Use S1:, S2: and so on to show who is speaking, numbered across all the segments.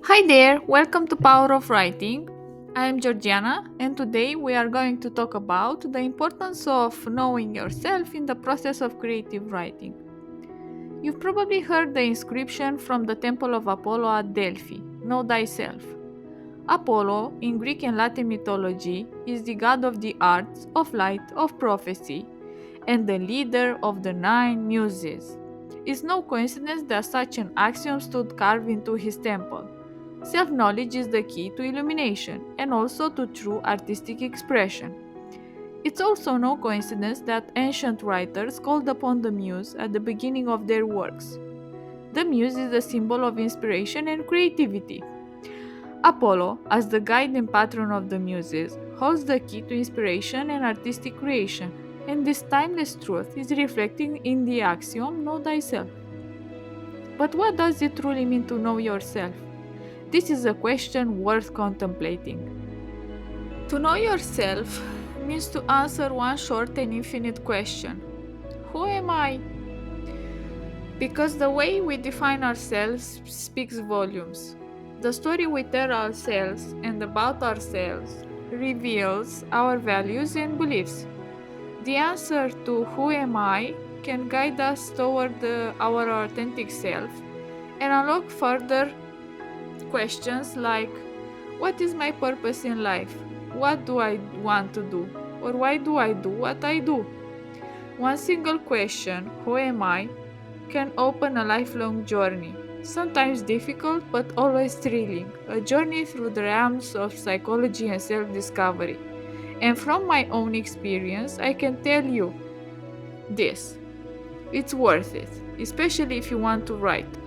S1: Hi there, welcome to Power of Writing. I am Georgiana, and today we are going to talk about the importance of knowing yourself in the process of creative writing. You've probably heard the inscription from the Temple of Apollo at Delphi: Know thyself. Apollo, in Greek and Latin mythology, is the god of the arts, of light, of prophecy, and the leader of the nine muses. It's no coincidence that such an axiom stood carved into his temple. Self knowledge is the key to illumination and also to true artistic expression. It's also no coincidence that ancient writers called upon the muse at the beginning of their works. The muse is a symbol of inspiration and creativity. Apollo, as the guide and patron of the muses, holds the key to inspiration and artistic creation, and this timeless truth is reflected in the axiom Know thyself. But what does it truly mean to know yourself? This is a question worth contemplating. To know yourself means to answer one short and infinite question: who am I? Because the way we define ourselves speaks volumes. The story we tell ourselves and about ourselves reveals our values and beliefs. The answer to who am I can guide us toward our authentic self and unlock further questions like: what is my purpose in life? What do I want to do? Or why do I do what I do? One single question, who am I, can open a lifelong journey. Sometimes difficult, but always thrilling. A journey through the realms of psychology and self discovery. And from my own experience, I can tell you this: it's worth it, especially if you want to write.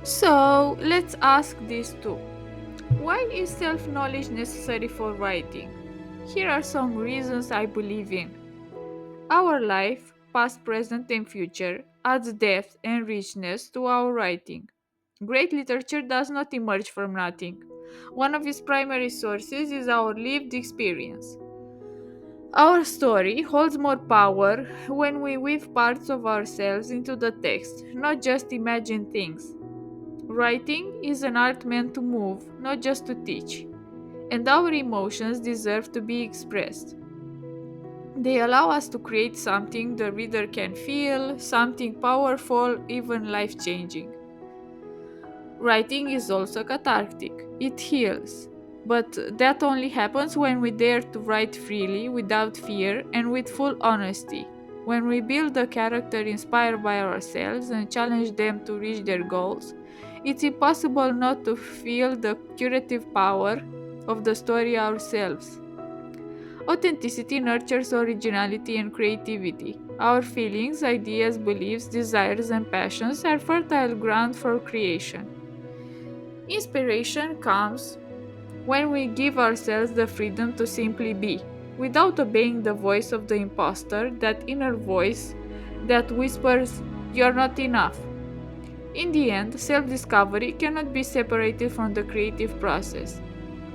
S1: So, let's ask this too: why is self knowledge necessary for writing? Here are some reasons I believe in. Our life, past, present, and future, adds depth and richness to our writing. Great literature does not emerge from nothing. One of its primary sources is our lived experience. Our story holds more power when we weave parts of ourselves into the text, not just imagine things. Writing is an art meant to move, not just to teach, and our emotions deserve to be expressed. They allow us to create something the reader can feel, something powerful, even life changing. Writing is also cathartic, it heals. But that only happens when we dare to write freely, without fear, and with full honesty. When we build a character inspired by ourselves and challenge them to reach their goals, it's impossible not to feel the curative power of the story ourselves. Authenticity nurtures originality and creativity. Our feelings, ideas, beliefs, desires, and passions are fertile ground for creation. Inspiration comes when we give ourselves the freedom to simply be, without obeying the voice of the imposter, that inner voice that whispers, "You're not enough." In the end, self discovery cannot be separated from the creative process.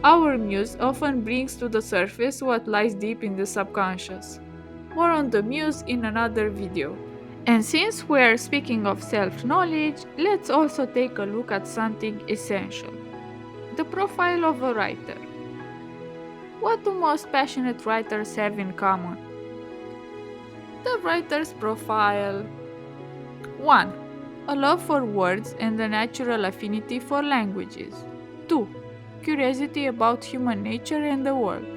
S1: Our muse often brings to the surface what lies deep in the subconscious. More on the muse in another video. And since we are speaking of self knowledge, let's also take a look at something essential: the profile of a writer. What do most passionate writers have in common? The writer's profile: 1. A love for words and a natural affinity for languages. 2. Curiosity about human nature and the world.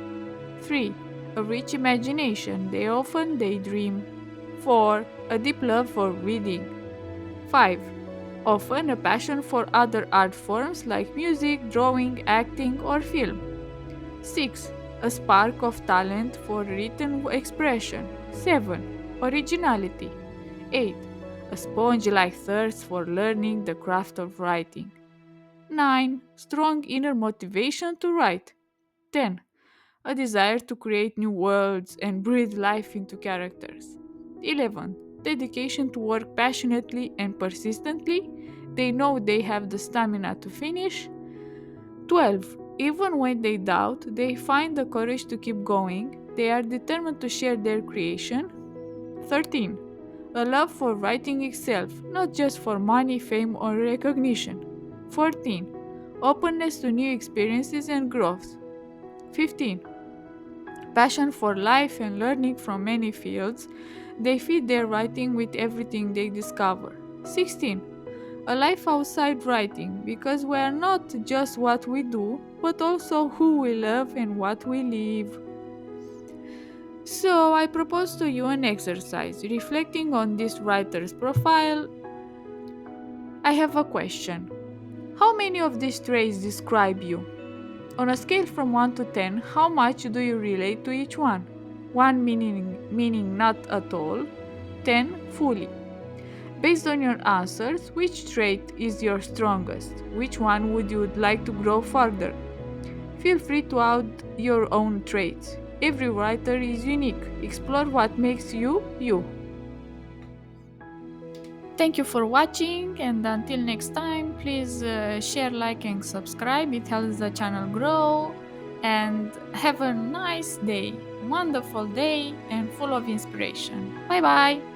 S1: 3. A rich imagination, they often daydream. 4. A deep love for reading. 5. Often a passion for other art forms like music, drawing, acting, or film. 6. A spark of talent for written expression. 7. Originality. 8. A sponge like thirst for learning the craft of writing. 9. Strong inner motivation to write. 10. A desire to create new worlds and breathe life into characters. 11. Dedication to work passionately and persistently. They know they have the stamina to finish. 12. Even when they doubt, they find the courage to keep going. They are determined to share their creation. 13. A love for writing itself, not just for money, fame, or recognition. 14. openness to new experiences and growth. 15. Passion for life and learning from many fields. They feed their writing with everything they discover. 16. A life outside writing, because we are not just what we do, but also who we love and what we live. So, I propose to you an exercise. Reflecting on this writer's profile, I have a question. How many of these traits describe you? On a scale from 1 to 10, how much do you relate to each one? 1 meaning not at all, 10 fully. Based on your answers, which trait is your strongest? Which one would you like to grow further? Feel free to add your own traits. Every writer is unique. Explore what makes you, you. Thank you for watching, and until next time, please share, like, and subscribe. It helps the channel grow. And have a nice day, wonderful day, and full of inspiration. Bye bye!